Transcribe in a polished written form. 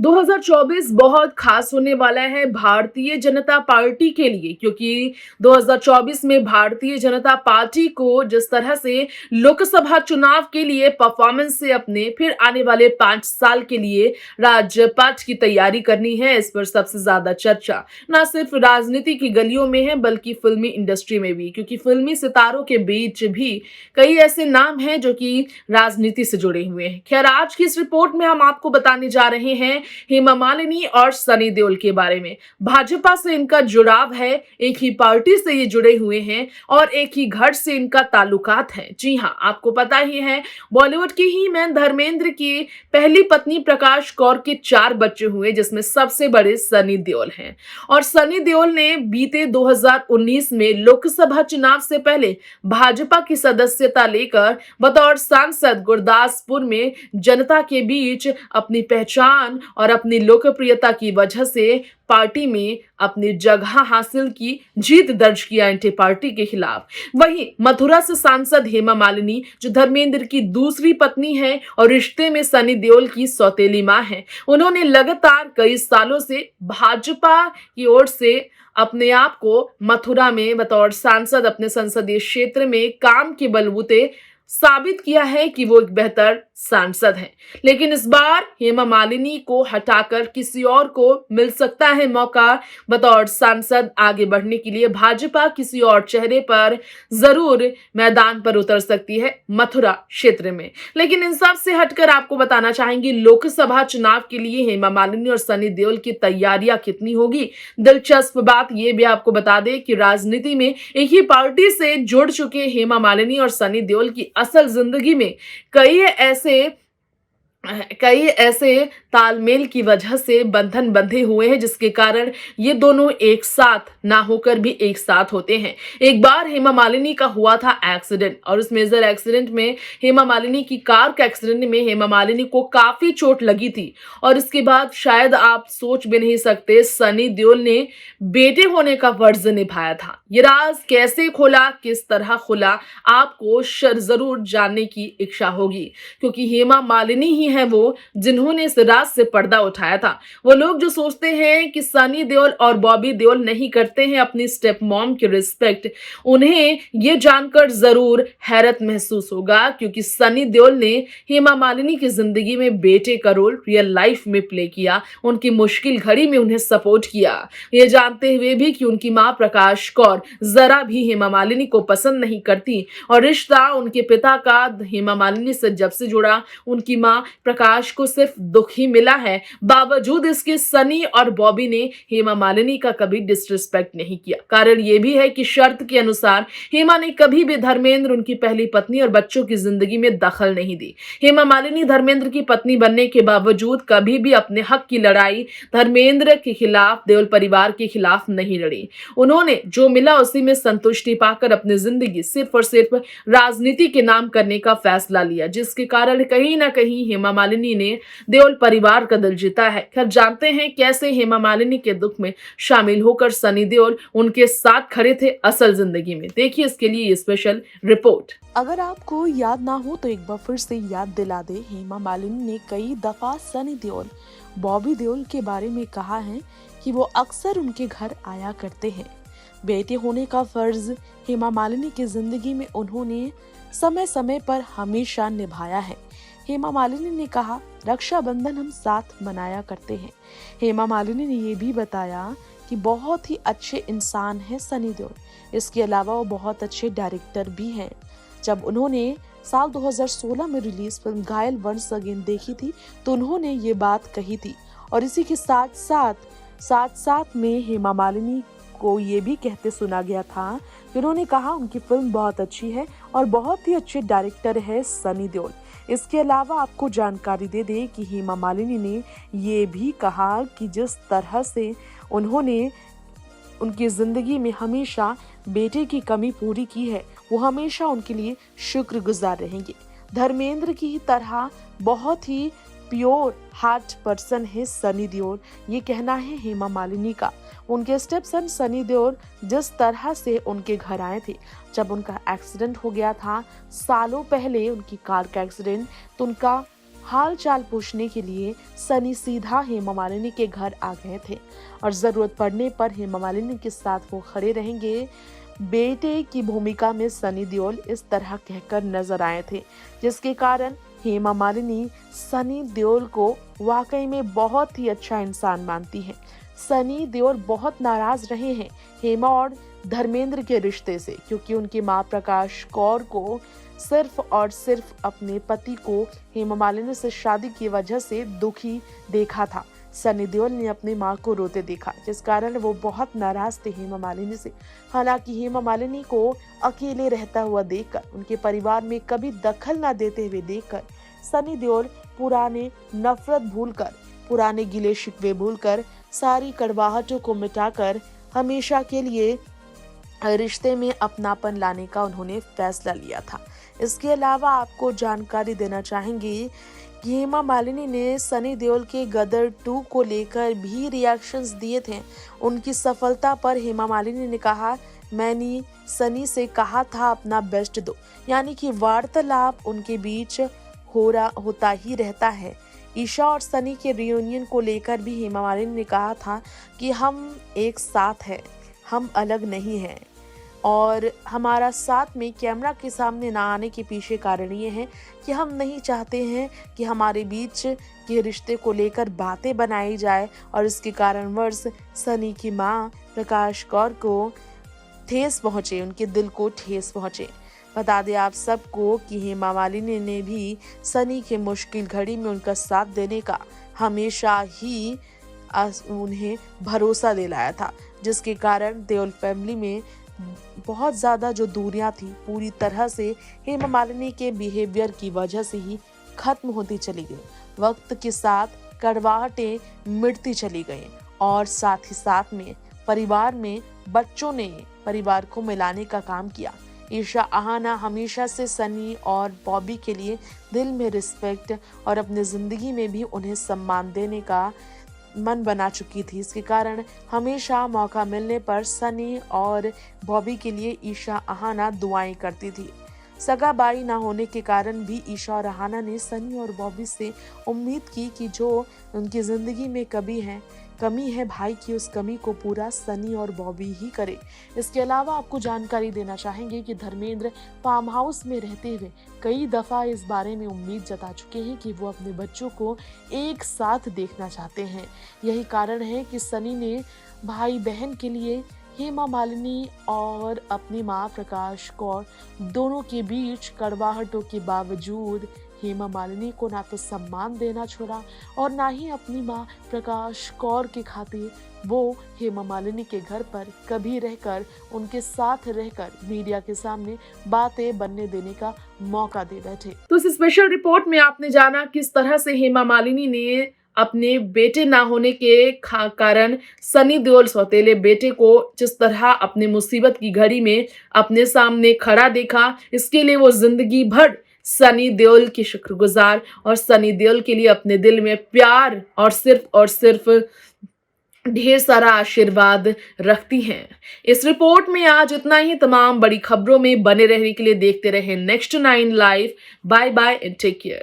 2024 बहुत खास होने वाला है भारतीय जनता पार्टी के लिए, क्योंकि 2024 में भारतीय जनता पार्टी को जिस तरह से लोकसभा चुनाव के लिए परफॉर्मेंस से अपने फिर आने वाले 5 साल के लिए राजपथ की तैयारी करनी है, इस पर सबसे ज्यादा चर्चा न सिर्फ राजनीति की गलियों में है बल्कि फिल्मी इंडस्ट्री में भी, क्योंकि फिल्मी सितारों के बीच भी कई ऐसे नाम हैं जो कि राजनीति से जुड़े हुए हैं। खैर, आज की इस रिपोर्ट में हम आपको बताने जा रहे हैं हेमा मालिनी और सनी देओल के बारे में। भाजपा से इनका जुड़ाव है, एक ही पार्टी से ये जुड़े हुए हैं और एक ही घर से इनका ताल्लुकात है। जी हाँ, आपको पता ही है, बॉलीवुड की ही मैन धर्मेंद्र की पहली पत्नी प्रकाश कौर के 4 बच्चे हुए, जिसमें सबसे बड़े सनी देओल हैं। और सनी देओल ने बीते 2019 में लोकसभा चुनाव से पहले भाजपा की सदस्यता लेकर बतौर सांसद गुरदासपुर में जनता के बीच अपनी पहचान और अपनी लोकप्रियता की वजह से पार्टी में अपनी जगह हासिल की, जीत दर्ज किया एंटी पार्टी के खिलाफ। वहीं मथुरा से सांसद हेमा मालिनी, जो धर्मेंद्र की दूसरी पत्नी है और रिश्ते में सनी देओल की सौतेली मां है, उन्होंने लगातार कई सालों से भाजपा की ओर से अपने आप को मथुरा में बतौर सांसद अपने संसदीय क्षेत्र में काम के बलबूते साबित किया है कि वो एक बेहतर सांसद हैं। लेकिन इस बार हेमा मालिनी को हटाकर किसी और को मिल सकता है मौका बतौर सांसद आगे बढ़ने के लिए। भाजपा किसी और चेहरे पर जरूर मैदान पर उतर सकती है मथुरा क्षेत्र में। लेकिन इन सब से हटकर आपको बताना चाहेंगे, लोकसभा चुनाव के लिए हेमा मालिनी और सनी देओल की तैयारियां कितनी होगी। दिलचस्प बात यह भी आपको बता दें कि राजनीति में एक ही पार्टी से जुड़ चुके हेमा मालिनी और सनी देओल की असल जिंदगी में कई ऐसे तालमेल की वजह से बंधन बंधे हुए हैं, जिसके कारण ये दोनों एक साथ ना होकर भी एक साथ होते हैं। एक बार हेमा मालिनी का हुआ था एक्सीडेंट, और उस मेजर एक्सीडेंट में हेमा मालिनी की कार के एक्सीडेंट में हेमा मालिनी को काफी चोट लगी थी। और इसके बाद शायद आप सोच भी नहीं सकते, सनी देओल ने बेटे होने का फर्ज निभाया था। ये राज कैसे खुला, किस तरह खुला, आपको जरूर जानने की इच्छा होगी, क्योंकि हेमा मालिनी ही है वो जिन्होंने इस राज से पर्दा उठाया था। वो लोग जो सोचते हैं कि सनी देओल और बॉबी देओल नहीं करते हैं अपनी स्टेप मॉम की रिस्पेक्ट, उन्हें ये जानकर जरूर हैरत महसूस होगा, क्योंकि सनी देओल ने हेमा मालिनी की जिंदगी में बेटे का रोल रियल लाइफ में प्ले किया, उनकी मुश्किल घड़ी में उन्हें सपोर्ट किया, ये जानते हुए भी कि उनकी मां प्रकाश कौर जरा भी हेमा मालिनी को पसंद नहीं करती और रिश्ता उनके पिता का हेमा मालिनी से जब से जुड़ा, उनकी मां प्रकाश को सिर्फ दुख ही मिला है। बावजूद इसके सनी और बॉबी ने हेमा मालिनी का कभी डिसरिस्पेक्ट नहीं किया। कारण यह भी है कि शर्त के अनुसार हेमा ने कभी भी धर्मेंद्र, उनकी पहली पत्नी और बच्चों की जिंदगी में दखल नहीं दी। हेमा मालिनी धर्मेंद्र की पत्नी बनने के बावजूद कभी भी अपने हक की लड़ाई धर्मेंद्र के खिलाफ, देओल परिवार के खिलाफ नहीं लड़ी। उन्होंने जो मिला उसी में संतुष्टि पाकर अपनी जिंदगी सिर्फ और सिर्फ राजनीति के नाम करने का फैसला लिया, जिसके कारण कहीं ना कहीं हेमा मालिनी ने देओल परिवार का दिल जीता है। खैर, जानते हैं कैसे हेमा मालिनी के दुख में शामिल होकर सनी देओल उनके साथ खड़े थे असल जिंदगी में। देखिए इसके लिए ये स्पेशल रिपोर्ट। अगर आपको याद ना हो तो एक बार फिर से याद दिला दे, हेमा मालिनी ने कई दफा सनी देओल, बॉबी देओल के बारे में कहा है कि वो अक्सर उनके घर आया करते हैं। बेटे होने का फर्ज हेमा मालिनी की जिंदगी में उन्होंने समय समय पर हमेशा निभाया है। हेमा मालिनी ने कहा, रक्षाबंधन हम साथ मनाया करते हैं। हेमा मालिनी ने ये भी बताया कि बहुत ही अच्छे इंसान है सनी देओल। इसके अलावा वो बहुत अच्छे डायरेक्टर भी हैं। जब उन्होंने साल 2016 में रिलीज फिल्म घायल वंस अगेन देखी थी तो उन्होंने ये बात कही थी। और इसी के साथ साथ में हेमा मालिनी को ये भी कहते सुना गया था कि उन्होंने कहा उनकी फिल्म बहुत अच्छी है और बहुत ही अच्छे डायरेक्टर है सनी देओल। इसके अलावा आपको जानकारी दे दे कि हेमा मालिनी ने ये भी कहा कि जिस तरह से उन्होंने उनकी जिंदगी में हमेशा बेटे की कमी पूरी की है, वो हमेशा उनके लिए शुक्रगुजार रहेंगे। धर्मेंद्र की ही तरह बहुत ही प्योर हार्ट पर्सन है सनी देओल, ये कहना है हेमा मालिनी का। उनके स्टेप सन सनी देओल जिस तरह से उनके घर आए थे जब उनका एक्सीडेंट हो गया था सालों पहले, उनकी कार का एक्सीडेंट, तो उनका हाल चाल पूछने के लिए सनी सीधा हेमा मालिनी के घर आ गए थे और जरूरत पड़ने पर हेमा मालिनी के साथ वो खड़े रहेंगे। बेटे की भूमिका में सनी देओल इस तरह कहकर नजर आए थे, जिसके कारण हेमा मालिनी सनी देओल को वाकई में बहुत ही अच्छा इंसान मानती है। सनी देओल बहुत नाराज रहे हैं हेमा और धर्मेंद्र के रिश्ते से, क्योंकि उनकी मां प्रकाश कौर को सिर्फ और सिर्फ अपने पति को हेमा मालिनी से शादी की वजह से दुखी देखा था। सनी देओल ने अपनी मां को रोते देखा, जिस कारण वो बहुत नाराज थे हेमा मालिनी से। हालांकि हेमा मालिनी को अकेले रहता हुआ देखकर, उनके परिवार में कभी दखल न देते हुए देखकर सनी देओल पुराने नफरत भूलकर, पुराने गिले शिकवे भूलकर, सारी कड़वाहटों को मिटाकर हमेशा के लिए रिश्ते में अपनापन लाने का उन्होंने फैसला लिया था। इसके अलावा आपको जानकारी देना चाहेंगे कि हेमा मालिनी ने सनी देओल के गदर 2 को लेकर भी रिएक्शंस दिए थे। उनकी सफलता पर हेमा मालिनी ने कहा, मैंने सनी से कहा था अपना बेस्ट दो, यानी कि वार्तालाप उनके बीच होता ही रहता है। ईशा और सनी के रियूनियन को लेकर भी हेमा मालिनी ने कहा था कि हम एक साथ हैं, हम अलग नहीं हैं, और हमारा साथ में कैमरा के सामने ना आने के पीछे कारण ये है कि हम नहीं चाहते हैं कि हमारे बीच के रिश्ते को लेकर बातें बनाई जाए और इसके कारणवश सनी की मां प्रकाश कौर को ठेस पहुंचे, उनके दिल को ठेस पहुंचे। बता दें आप सबको कि हेमा मालिनी ने भी सनी के मुश्किल घड़ी में उनका साथ देने का हमेशा ही उन्हें भरोसा दिलाया था, जिसके कारण देओल फैमिली में बहुत ज़्यादा जो दूरियां थी पूरी तरह से हेमा मालिनी के बिहेवियर की वजह से ही खत्म होती चली गई। वक्त के साथ कड़वाहटें मिटती चली गई और साथ ही साथ में परिवार में बच्चों ने परिवार को मिलाने का काम किया। ईशा अहाना हमेशा से सनी और बॉबी के लिए दिल में रिस्पेक्ट और अपनी ज़िंदगी में भी उन्हें सम्मान देने का मन बना चुकी थी। इसके कारण हमेशा मौका मिलने पर सनी और बॉबी के लिए ईशा अहाना दुआएं करती थी। सगा भाई ना होने के कारण भी ईशा और अहाना ने सनी और बॉबी से उम्मीद की कि जो उनकी ज़िंदगी में कमी है भाई की, उस कमी को पूरा सनी और बॉबी ही करे। इसके अलावा आपको जानकारी देना चाहेंगे कि धर्मेंद्र फार्म हाउस में रहते हुए कई दफ़ा इस बारे में उम्मीद जता चुके हैं कि वो अपने बच्चों को एक साथ देखना चाहते हैं। यही कारण है कि सनी ने भाई बहन के लिए हेमा मालिनी और अपनी मां प्रकाश कौर दोनों के बीच कड़वाहटों के बावजूद हेमा मालिनी को ना तो सम्मान देना छोड़ा और ना ही अपनी मां प्रकाश कौर के खातिर वो हेमा मालिनी के घर पर कभी रहकर, उनके साथ रहकर मीडिया के सामने बातें बनने देने का मौका दे बैठे। तो इस स्पेशल रिपोर्ट में आपने जाना किस तरह से हेमा मालिनी ने अपने बेटे ना होने के कारण सनी देओल सौतेले बेटे को जिस तरह अपने मुसीबत की घड़ी में अपने सामने खड़ा देखा, इसके लिए वो जिंदगी भर सनी देओल की शुक्रगुजार और सनी देओल के लिए अपने दिल में प्यार और सिर्फ ढेर सारा आशीर्वाद रखती हैं। इस रिपोर्ट में आज इतना ही। तमाम बड़ी खबरों में बने रहने के लिए देखते रहें next 9 live. Bye bye and take care.